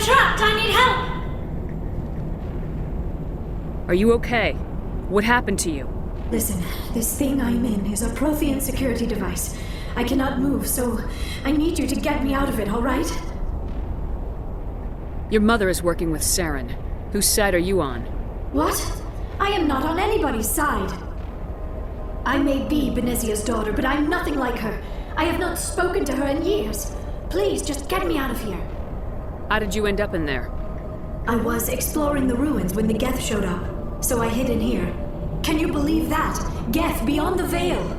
trapped! I need help! Are you okay? What happened to you? Listen, this thing I'm in is a Prothean security device. I cannot move, so I need you to get me out of it, all right? Your mother is working with Saren. Whose side are you on? What? I am not on anybody's side. I may be Benezia's daughter, but I'm nothing like her. I have not spoken to her in years. Please, just get me out of here. How did you end up in there? I was exploring the ruins when the Geth showed up, so I hid in here. Can you believe that? Geth beyond the veil!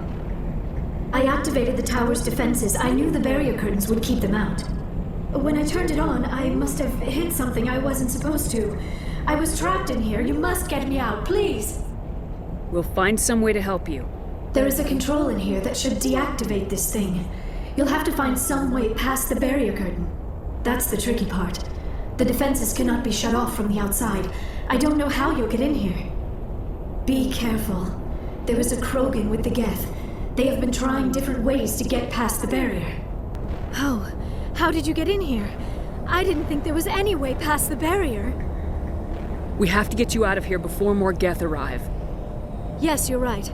I activated the tower's defenses. I knew the barrier curtains would keep them out. When I turned it on, I must have hit something I wasn't supposed to. I was trapped in here. You must get me out, please! We'll find some way to help you. There is a control in here that should deactivate this thing. You'll have to find some way past the barrier curtain. That's the tricky part. The defenses cannot be shut off from the outside. I don't know how you'll get in here. Be careful. There is a Krogan with the Geth. They have been trying different ways to get past the barrier. How did you get in here? I didn't think there was any way past the barrier. We have to get you out of here before more Geth arrive. Yes, you're right.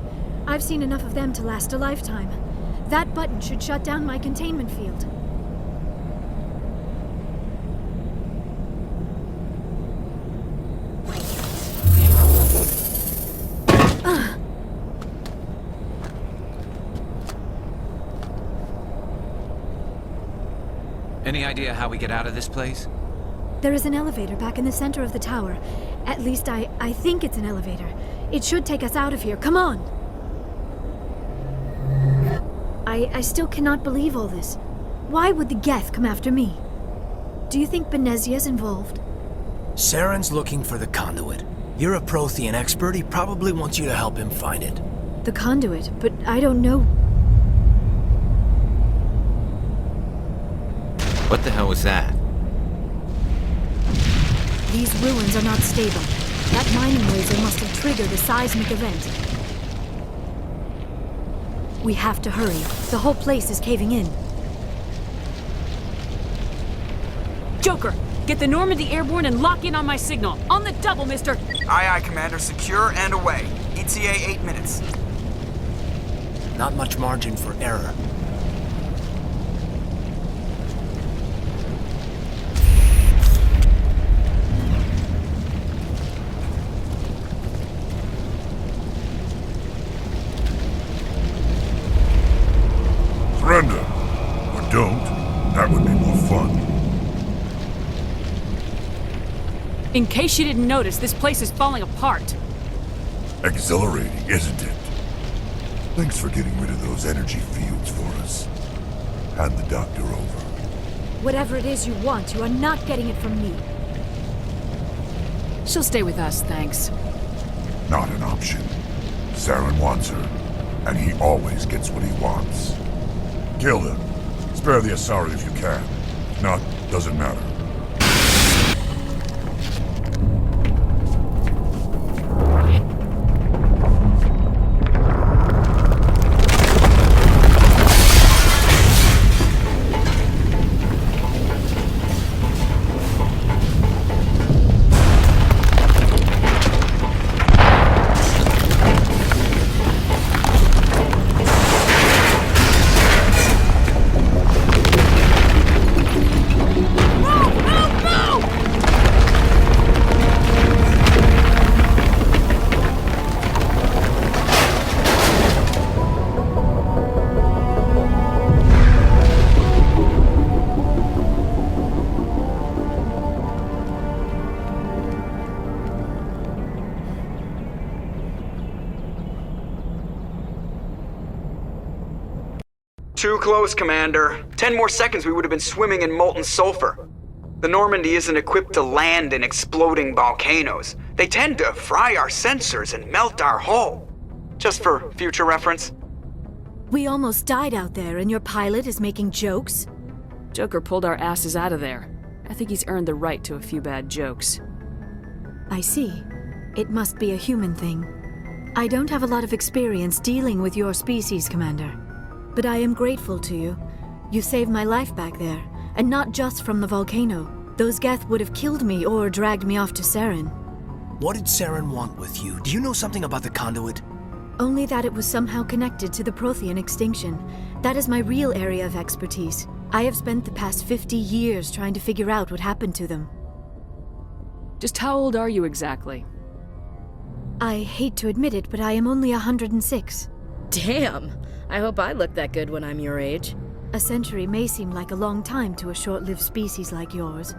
I've seen enough of them to last a lifetime. That button should shut down my containment field. Any idea how we get out of this place? There is an elevator back in the center of the tower. At least I think it's an elevator. It should take us out of here. Come on! I still cannot believe all this. Why would the Geth come after me? Do you think Benezia's involved? Saren's looking for the conduit. You're a Prothean expert. He probably wants you to help him find it. The conduit, but I don't know. What the hell was that? These ruins are not stable. That mining laser must have triggered a seismic event. We have to hurry. The whole place is caving in. Joker, get the Normandy airborne and lock in on my signal. On the double, mister! Aye, aye, Commander. Secure and away. ETA 8 minutes. Not much margin for error. Surrender. Or don't. That would be more fun. In case you didn't notice, this place is falling apart. Exhilarating, isn't it? Thanks for getting rid of those energy fields for us. Hand the doctor over. Whatever it is you want, you are not getting it from me. She'll stay with us, thanks. Not an option. Saren wants her, and he always gets what he wants. Kill him. Spare the Asari if you can. If not, doesn't matter. Too close, Commander. 10 more seconds we would have been swimming in molten sulfur. The Normandy isn't equipped to land in exploding volcanoes. They tend to fry our sensors and melt our hull. Just for future reference. We almost died out there, and your pilot is making jokes? Joker pulled our asses out of there. I think he's earned the right to a few bad jokes. I see. It must be a human thing. I don't have a lot of experience dealing with your species, Commander. But I am grateful to you. You saved my life back there, and not just from the volcano. Those Geth would have killed me or dragged me off to Saren. What did Saren want with you? Do you know something about the conduit? Only that it was somehow connected to the Prothean extinction. That is my real area of expertise. I have spent the past 50 years trying to figure out what happened to them. Just how old are you exactly? I hate to admit it, but I am only 106. Damn! I hope I look that good when I'm your age. A century may seem like a long time to a short-lived species like yours,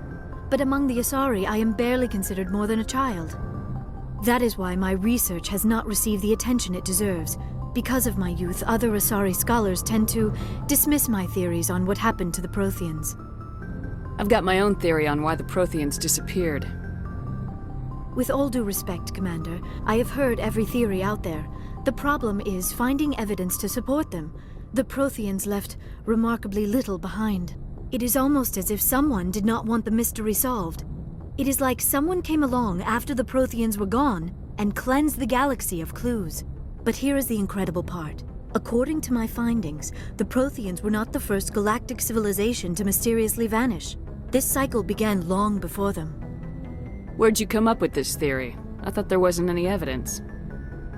but among the Asari I am barely considered more than a child. That is why my research has not received the attention it deserves. Because of my youth, other Asari scholars tend to dismiss my theories on what happened to the Protheans. I've got my own theory on why the Protheans disappeared. With all due respect, Commander, I have heard every theory out there. The problem is finding evidence to support them. The Protheans left remarkably little behind. It is almost as if someone did not want the mystery solved. It is like someone came along after the Protheans were gone and cleansed the galaxy of clues. But here is the incredible part. According to my findings, the Protheans were not the first galactic civilization to mysteriously vanish. This cycle began long before them. Where'd you come up with this theory? I thought there wasn't any evidence.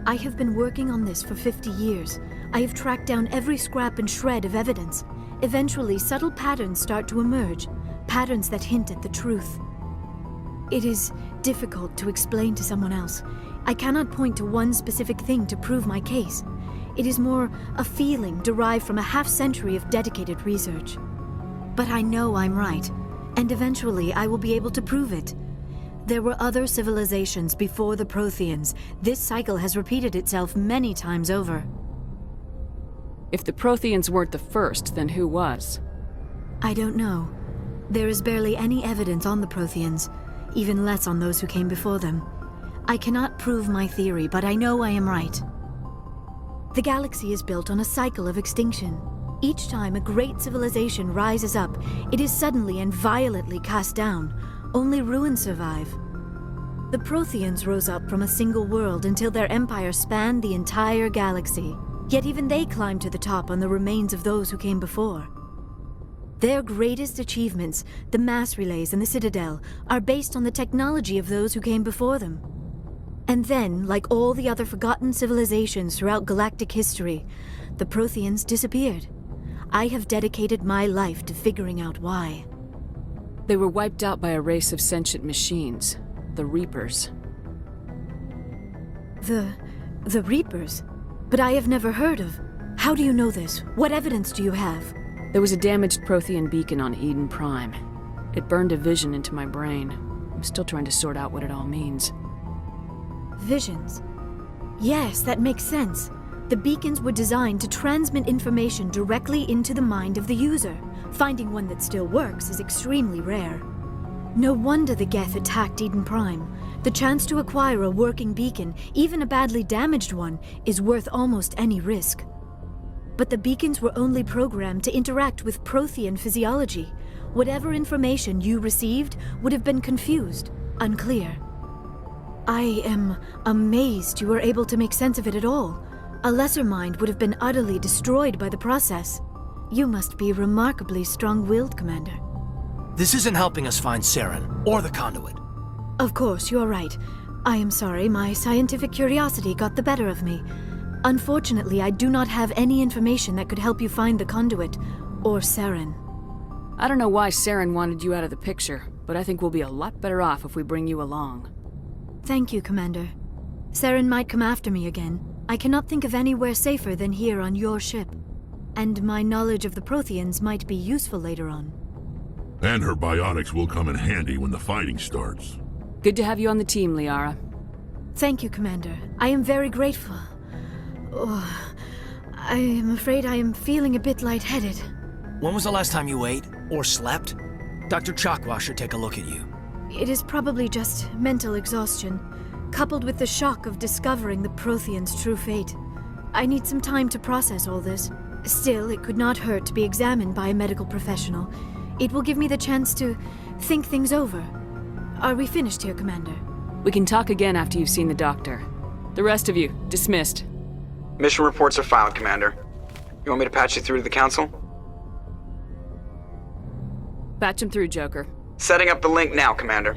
I have been working on this for 50 years. I have tracked down every scrap and shred of evidence. Eventually, subtle patterns start to emerge, patterns that hint at the truth. It is difficult to explain to someone else. I cannot point to one specific thing to prove my case. It is more a feeling derived from a half-century of dedicated research. But I know I'm right, and eventually I will be able to prove it. There were other civilizations before the Protheans. This cycle has repeated itself many times over. If the Protheans weren't the first, then who was? I don't know. There is barely any evidence on the Protheans, even less on those who came before them. I cannot prove my theory, but I know I am right. The galaxy is built on a cycle of extinction. Each time a great civilization rises up, it is suddenly and violently cast down. Only ruins survive. The Protheans rose up from a single world until their empire spanned the entire galaxy. Yet even they climbed to the top on the remains of those who came before. Their greatest achievements, the mass relays and the Citadel, are based on the technology of those who came before them. And then, like all the other forgotten civilizations throughout galactic history, the Protheans disappeared. I have dedicated my life to figuring out why. They were wiped out by a race of sentient machines, the Reapers. The Reapers? But I have never heard of. How do you know this? What evidence do you have? There was a damaged Prothean beacon on Eden Prime. It burned a vision into my brain. I'm still trying to sort out what it all means. Visions. Yes, that makes sense. The beacons were designed to transmit information directly into the mind of the user. Finding one that still works is extremely rare. No wonder the Geth attacked Eden Prime. The chance to acquire a working beacon, even a badly damaged one, is worth almost any risk. But the beacons were only programmed to interact with Prothean physiology. Whatever information you received would have been confused, unclear. I am amazed you were able to make sense of it at all. A lesser mind would have been utterly destroyed by the process. You must be remarkably strong-willed, Commander. This isn't helping us find Saren, or the conduit. Of course, you're right. I am sorry, my scientific curiosity got the better of me. Unfortunately, I do not have any information that could help you find the conduit, or Saren. I don't know why Saren wanted you out of the picture, but I think we'll be a lot better off if we bring you along. Thank you, Commander. Saren might come after me again. I cannot think of anywhere safer than here on your ship. And my knowledge of the Protheans might be useful later on. And her biotics will come in handy when the fighting starts. Good to have you on the team, Liara. Thank you, Commander. I am very grateful. Oh, I am afraid I am feeling a bit lightheaded. When was the last time you ate, or slept? Dr. Chakwa should take a look at you. It is probably just mental exhaustion, coupled with the shock of discovering the Protheans' true fate. I need some time to process all this. Still, it could not hurt to be examined by a medical professional. It will give me the chance to think things over. Are we finished here, Commander? We can talk again after you've seen the doctor. The rest of you, dismissed. Mission reports are filed, Commander. You want me to patch you through to the Council? Patch him through, Joker. Setting up the link now, Commander.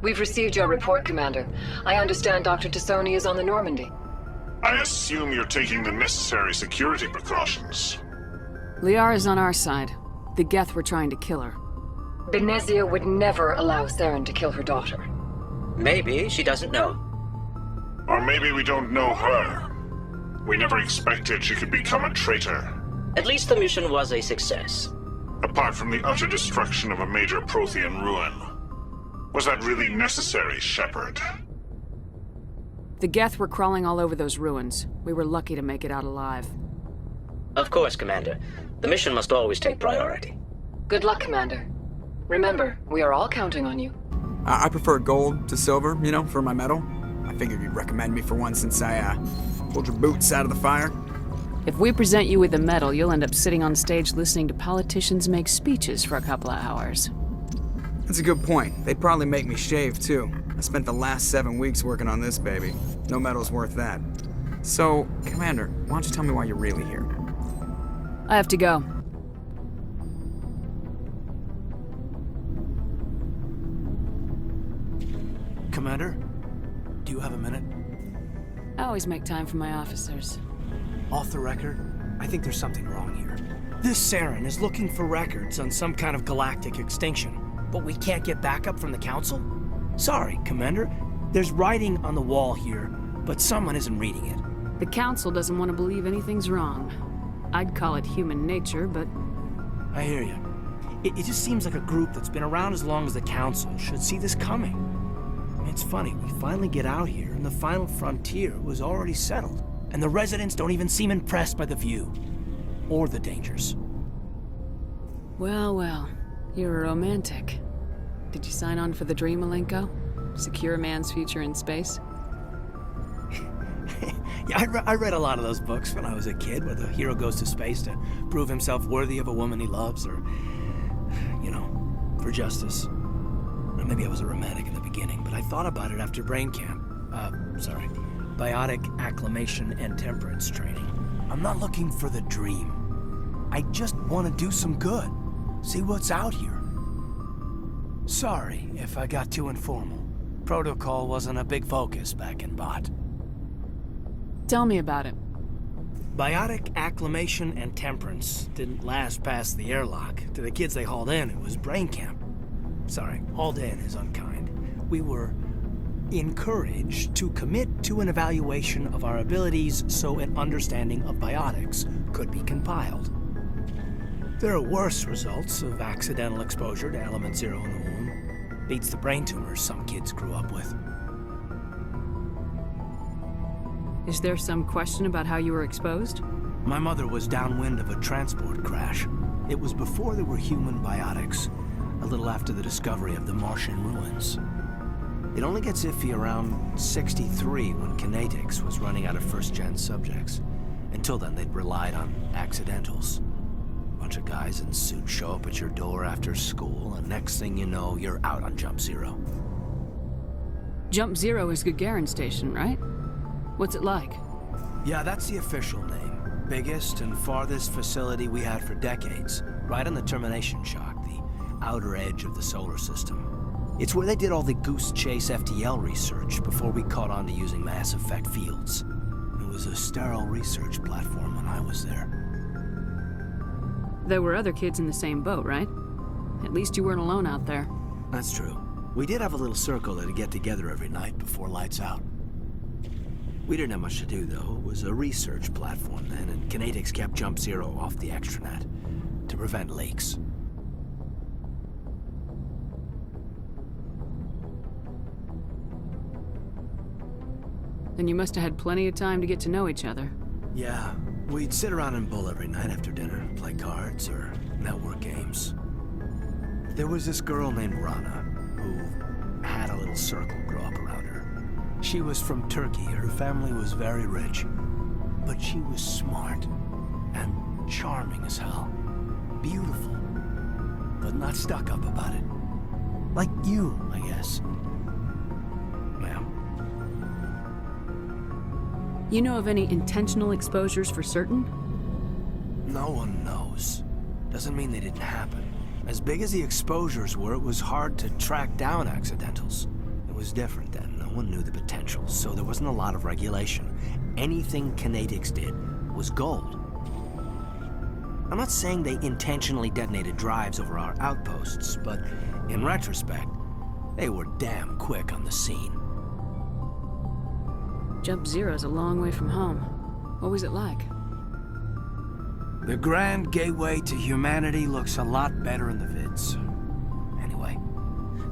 We've received your report, Commander. I understand Dr. Tassoni is on the Normandy. I assume you're taking the necessary security precautions. Liara's on our side. The Geth were trying to kill her. Benezia would never allow Saren to kill her daughter. Maybe she doesn't know. Or maybe we don't know her. We never expected she could become a traitor. At least the mission was a success. Apart from the utter destruction of a major Prothean ruin. Was that really necessary, Shepard? The Geth were crawling all over those ruins. We were lucky to make it out alive. Of course, Commander. The mission must always take priority. Good luck, Commander. Remember, we are all counting on you. I prefer gold to silver, you know, for my medal. I figured you'd recommend me for one since I, pulled your boots out of the fire. If we present you with a medal, you'll end up sitting on stage listening to politicians make speeches for a couple of hours. That's a good point. They'd probably make me shave, too. I spent the last 7 weeks working on this baby. No medal's worth that. So, Commander, why don't you tell me why you're really here? I have to go. Commander, do you have a minute? I always make time for my officers. Off the record, I think there's something wrong here. This Saren is looking for records on some kind of galactic extinction, but we can't get backup from the Council? Sorry, Commander. There's writing on the wall here, but someone isn't reading it. The Council doesn't want to believe anything's wrong. I'd call it human nature, but... I hear you. It just seems like a group that's been around as long as the Council should see this coming. It's funny, we finally get out here, and the final frontier was already settled. And the residents don't even seem impressed by the view. Or the dangers. Well, well. You're a romantic. Did you sign on for the dream, Malenko? Secure a man's future in space? Yeah, I read a lot of those books when I was a kid, where the hero goes to space to prove himself worthy of a woman he loves, or, you know, for justice. Or maybe I was a romantic in the beginning, but I thought about it after brain camp. Biotic acclimation and temperance training. I'm not looking for the dream. I just want to do some good. See what's out here. Sorry if I got too informal. Protocol wasn't a big focus back in Bot. Tell me about it. Biotic acclimation and temperance didn't last past the airlock. To the kids they hauled in, it was brain camp. Sorry, hauled in is unkind. We were encouraged to commit to an evaluation of our abilities so an understanding of biotics could be compiled. There are worse results of accidental exposure to element 0 in the womb. Beats the brain tumors some kids grew up with. Is there some question about how you were exposed? My mother was downwind of a transport crash. It was before there were human biotics, a little after the discovery of the Martian ruins. It only gets iffy around 63 when Kinetics was running out of first-gen subjects. Until then, they'd relied on accidentals. Bunch of guys in suits show up at your door after school, and next thing you know, you're out on Jump Zero. Jump Zero is Gagarin Station, right? What's it like? Yeah, that's the official name. Biggest and farthest facility we had for decades. Right on the termination shock, the outer edge of the solar system. It's where they did all the Goose Chase FTL research before we caught on to using mass effect fields. It was a sterile research platform when I was there. There were other kids in the same boat, right? At least you weren't alone out there. That's true. We did have a little circle that'd get together every night before lights out. We didn't have much to do, though. It was a research platform then, and Kinetics kept Jump Zero off the extranet to prevent leaks. Then you must have had plenty of time to get to know each other. Yeah, we'd sit around and bull every night after dinner, play cards or network games. There was this girl named Rana, who had a little circle grow up around her. She was from Turkey, her family was very rich, but she was smart and charming as hell. Beautiful, but not stuck up about it. Like you, I guess. Ma'am. You know of any intentional exposures for certain? No one knows. Doesn't mean they didn't happen. As big as the exposures were, it was hard to track down accidentals. It was different then. No one knew the potential, so there wasn't a lot of regulation. Anything Canadics did was gold. I'm not saying they intentionally detonated drives over our outposts, but in retrospect, they were damn quick on the scene. Jump Zero's a long way from home. What was it like? The grand gateway to humanity looks a lot better in the vids. Anyway,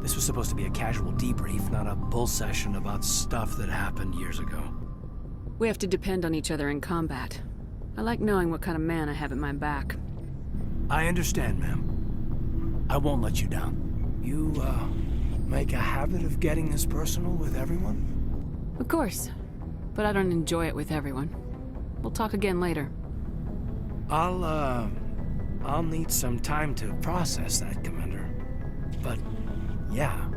this was supposed to be a casual debrief, not a bull session about stuff that happened years ago. We have to depend on each other in combat. I like knowing what kind of man I have at my back. I understand, ma'am. I won't let you down. You, make a habit of getting this personal with everyone? Of course, but I don't enjoy it with everyone. We'll talk again later. I'll need some time to process that, Commander. But, yeah,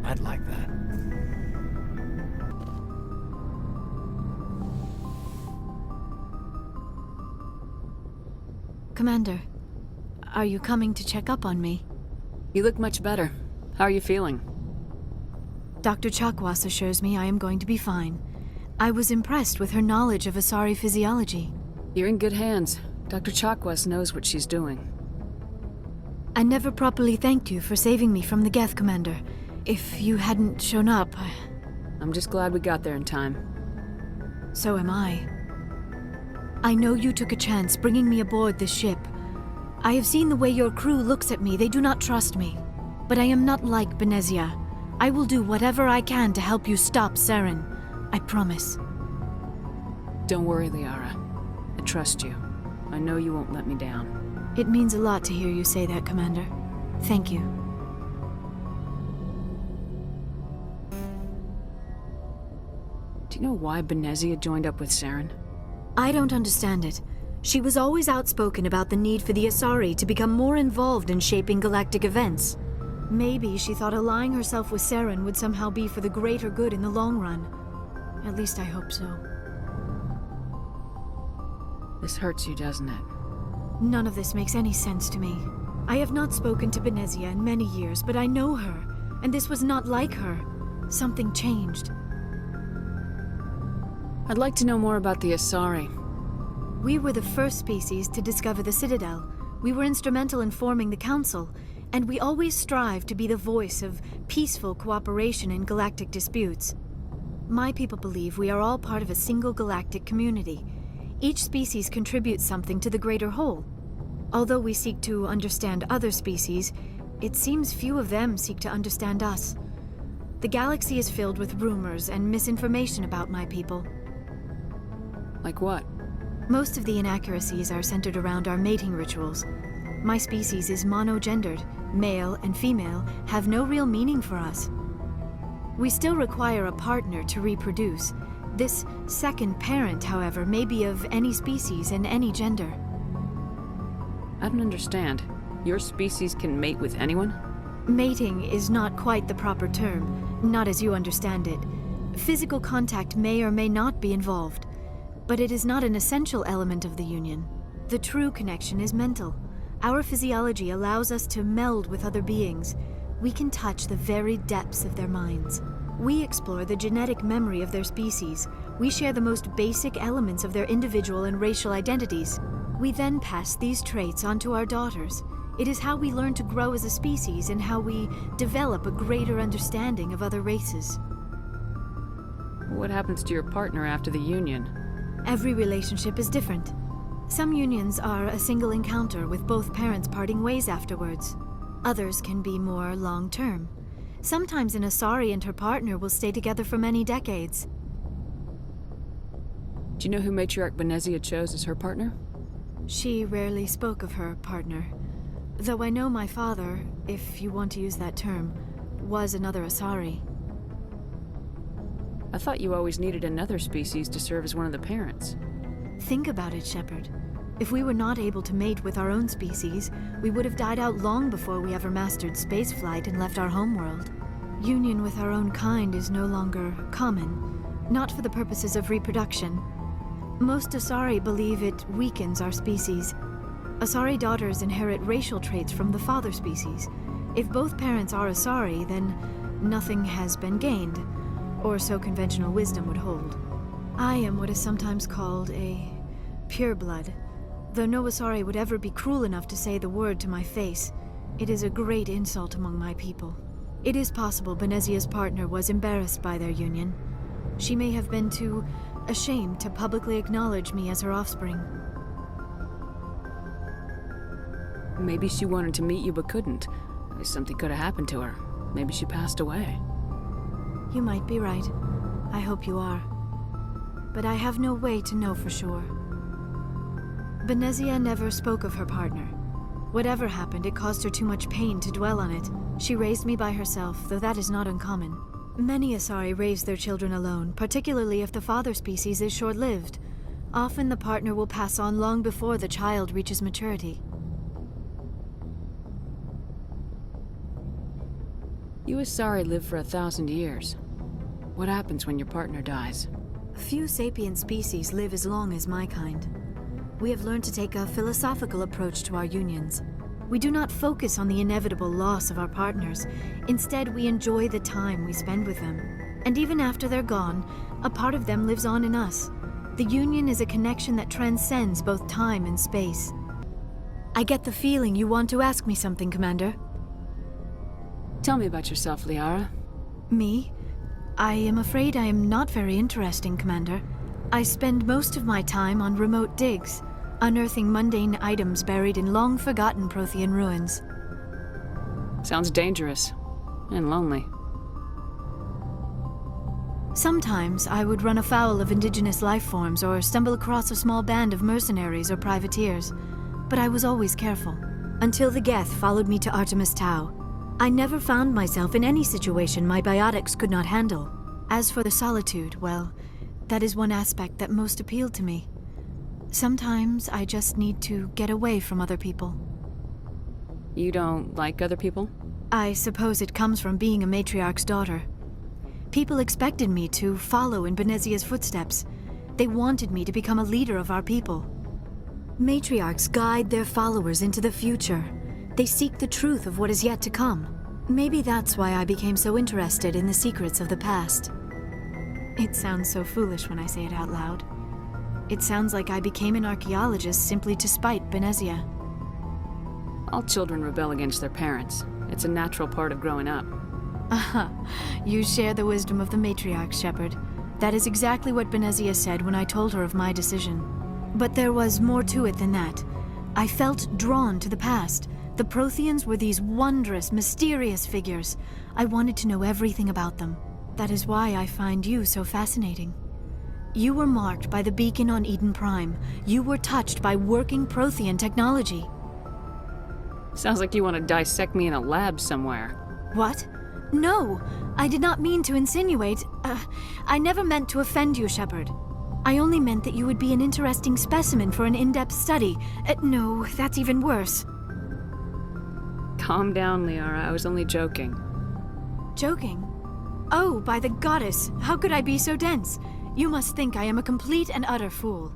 I'd like that. Commander, are you coming to check up on me? You look much better. How are you feeling? Dr. Chakwas assures me I am going to be fine. I was impressed with her knowledge of Asari physiology. You're in good hands. Dr. Chakwas knows what she's doing. I never properly thanked you for saving me from the Geth, Commander. If you hadn't shown up, I'm just glad we got there in time. So am I. I know you took a chance bringing me aboard this ship. I have seen the way your crew looks at me. They do not trust me. But I am not like Benezia. I will do whatever I can to help you stop Saren. I promise. Don't worry, Liara. I trust you. I know you won't let me down. It means a lot to hear you say that, Commander. Thank you. Do you know why Benezia joined up with Saren? I don't understand it. She was always outspoken about the need for the Asari to become more involved in shaping galactic events. Maybe she thought allying herself with Saren would somehow be for the greater good in the long run. At least I hope so. This hurts you, doesn't it? None of this makes any sense to me. I have not spoken to Benezia in many years, but I know her, and this was not like her. Something changed. I'd like to know more about the Asari. We were the first species to discover the Citadel. We were instrumental in forming the Council, and we always strive to be the voice of peaceful cooperation in galactic disputes. My people believe we are all part of a single galactic community. Each species contributes something to the greater whole. Although we seek to understand other species, it seems few of them seek to understand us. The galaxy is filled with rumors and misinformation about my people. Like what? Most of the inaccuracies are centered around our mating rituals. My species is monogendered. Male and female have no real meaning for us. We still require a partner to reproduce. This second parent, however, may be of any species and any gender. I don't understand. Your species can mate with anyone? Mating is not quite the proper term, not as you understand it. Physical contact may or may not be involved, but it is not an essential element of the union. The true connection is mental. Our physiology allows us to meld with other beings. We can touch the very depths of their minds. We explore the genetic memory of their species. We share the most basic elements of their individual and racial identities. We then pass these traits on to our daughters. It is how we learn to grow as a species and how we develop a greater understanding of other races. What happens to your partner after the union? Every relationship is different. Some unions are a single encounter with both parents parting ways afterwards. Others can be more long-term. Sometimes an Asari and her partner will stay together for many decades. Do you know who Matriarch Benezia chose as her partner? She rarely spoke of her partner. Though I know my father, if you want to use that term, was another Asari. I thought you always needed another species to serve as one of the parents. Think about it, Shepard. If we were not able to mate with our own species, we would have died out long before we ever mastered spaceflight and left our homeworld. Union with our own kind is no longer common, not for the purposes of reproduction. Most Asari believe it weakens our species. Asari daughters inherit racial traits from the father species. If both parents are Asari, then nothing has been gained, or so conventional wisdom would hold. I am what is sometimes called a pureblood. Though no Asari would ever be cruel enough to say the word to my face, it is a great insult among my people. It is possible Benezia's partner was embarrassed by their union. She may have been too ashamed to publicly acknowledge me as her offspring. Maybe she wanted to meet you but couldn't. Something could have happened to her. Maybe she passed away. You might be right. I hope you are. But I have no way to know for sure. Benezia never spoke of her partner. Whatever happened, it caused her too much pain to dwell on it. She raised me by herself, though that is not uncommon. Many Asari raise their children alone, particularly if the father species is short-lived. Often the partner will pass on long before the child reaches maturity. You Asari live for 1,000 years. What happens when your partner dies? Few sapient species live as long as my kind. We have learned to take a philosophical approach to our unions. We do not focus on the inevitable loss of our partners. Instead, we enjoy the time we spend with them. And even after they're gone, a part of them lives on in us. The union is a connection that transcends both time and space. I get the feeling you want to ask me something, Commander. Tell me about yourself, Liara. Me? I am afraid I am not very interesting, Commander. I spend most of my time on remote digs, unearthing mundane items buried in long-forgotten Prothean ruins. Sounds dangerous. And lonely. Sometimes I would run afoul of indigenous life forms or stumble across a small band of mercenaries or privateers, but I was always careful. Until the Geth followed me to Artemis Tau. I never found myself in any situation my biotics could not handle. As for the solitude, well, that is one aspect that most appealed to me. Sometimes I just need to get away from other people. You don't like other people? I suppose it comes from being a matriarch's daughter. People expected me to follow in Benezia's footsteps. They wanted me to become a leader of our people. Matriarchs guide their followers into the future. They seek the truth of what is yet to come. Maybe that's why I became so interested in the secrets of the past. It sounds so foolish when I say it out loud. It sounds like I became an archaeologist simply to spite Benezia. All children rebel against their parents. It's a natural part of growing up. Aha, you share the wisdom of the matriarch, Shepard. That is exactly what Benezia said when I told her of my decision. But there was more to it than that. I felt drawn to the past. The Protheans were these wondrous, mysterious figures. I wanted to know everything about them. That is why I find you so fascinating. You were marked by the beacon on Eden Prime. You were touched by working Prothean technology. Sounds like you want to dissect me in a lab somewhere. What? No! I did not mean to insinuate. I never meant to offend you, Shepard. I only meant that you would be an interesting specimen for an in-depth study. No, that's even worse. Calm down, Liara. I was only joking. Joking? Oh, by the goddess! How could I be so dense? You must think I am a complete and utter fool.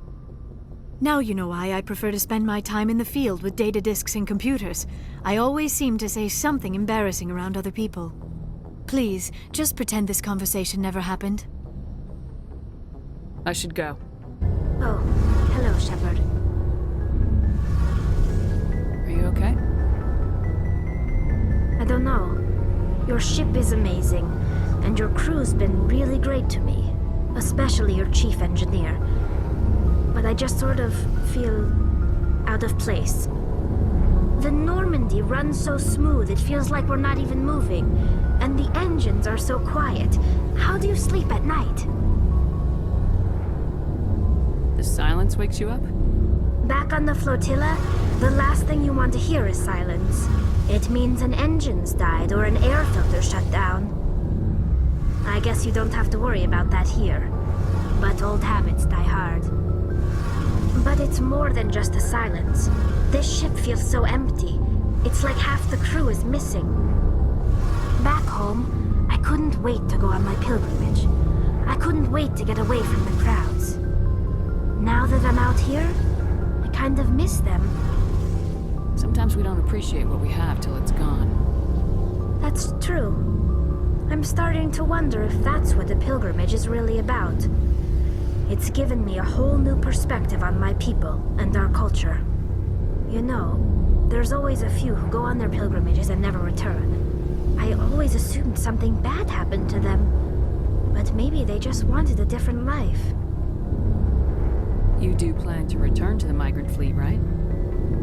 Now you know why I prefer to spend my time in the field with data disks and computers. I always seem to say something embarrassing around other people. Please, just pretend this conversation never happened. I should go. Oh, hello, Shepard. Are you okay? I don't know. Your ship is amazing, and your crew's been really great to me, especially your chief engineer. But I just sort of feel out of place. The Normandy runs so smooth, it feels like we're not even moving, and the engines are so quiet. How do you sleep at night? The silence wakes you up? Back on the flotilla, the last thing you want to hear is silence. It means an engine's died or an air filter shut down. I guess you don't have to worry about that here. But old habits die hard. But it's more than just the silence. This ship feels so empty. It's like half the crew is missing. Back home, I couldn't wait to go on my pilgrimage. I couldn't wait to get away from the crowds. Now that I'm out here, I kind of miss them. Sometimes we don't appreciate what we have till it's gone. That's true. I'm starting to wonder if that's what the pilgrimage is really about. It's given me a whole new perspective on my people and our culture. You know, there's always a few who go on their pilgrimages and never return. I always assumed something bad happened to them. But maybe they just wanted a different life. You do plan to return to the migrant fleet, right?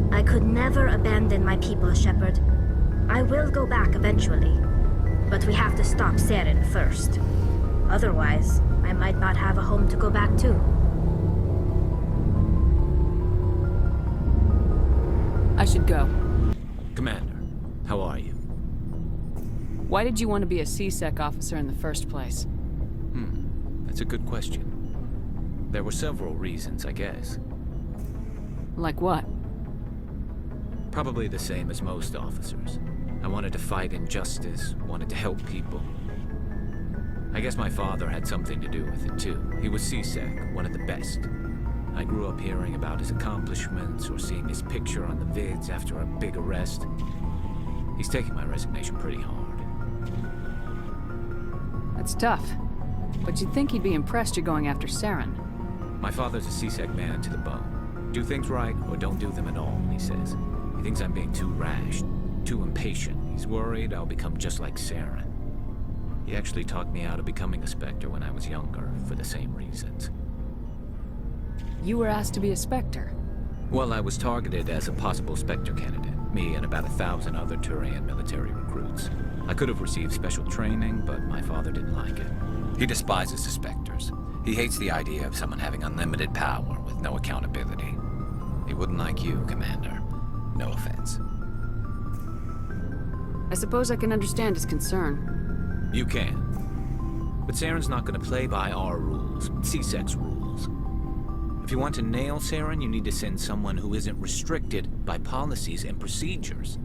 I could never abandon my people, Shepard. I will go back eventually. But we have to stop Saren first. Otherwise, I might not have a home to go back to. I should go. Commander, how are you? Why did you want to be a C-Sec officer in the first place? That's a good question. There were several reasons, I guess. Like what? Probably the same as most officers. I wanted to fight injustice, wanted to help people. I guess my father had something to do with it too. He was C-Sec, one of the best. I grew up hearing about his accomplishments or seeing his picture on the vids after a big arrest. He's taking my resignation pretty hard. That's tough. But you'd think he'd be impressed you're going after Saren. My father's a C-Sec man to the bone. Do things right or don't do them at all, he says. He thinks I'm being too rash, too impatient. He's worried I'll become just like Saren. He actually talked me out of becoming a Spectre when I was younger, for the same reasons. You were asked to be a Spectre? Well, I was targeted as a possible Spectre candidate. Me and about 1,000 other Turian military recruits. I could have received special training, but my father didn't like it. He despises the Spectres. He hates the idea of someone having unlimited power with no accountability. He wouldn't like you, Commander. No offense. I suppose I can understand his concern. You can. But Saren's not going to play by our rules, C-Sec's rules. If you want to nail Saren, you need to send someone who isn't restricted by policies and procedures.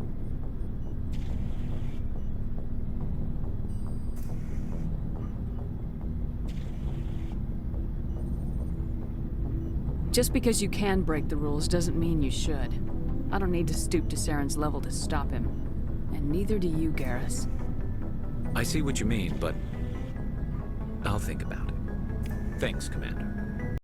Just because you can break the rules doesn't mean you should. I don't need to stoop to Saren's level to stop him. And neither do you, Garrus. I see what you mean, but I'll think about it. Thanks, Commander.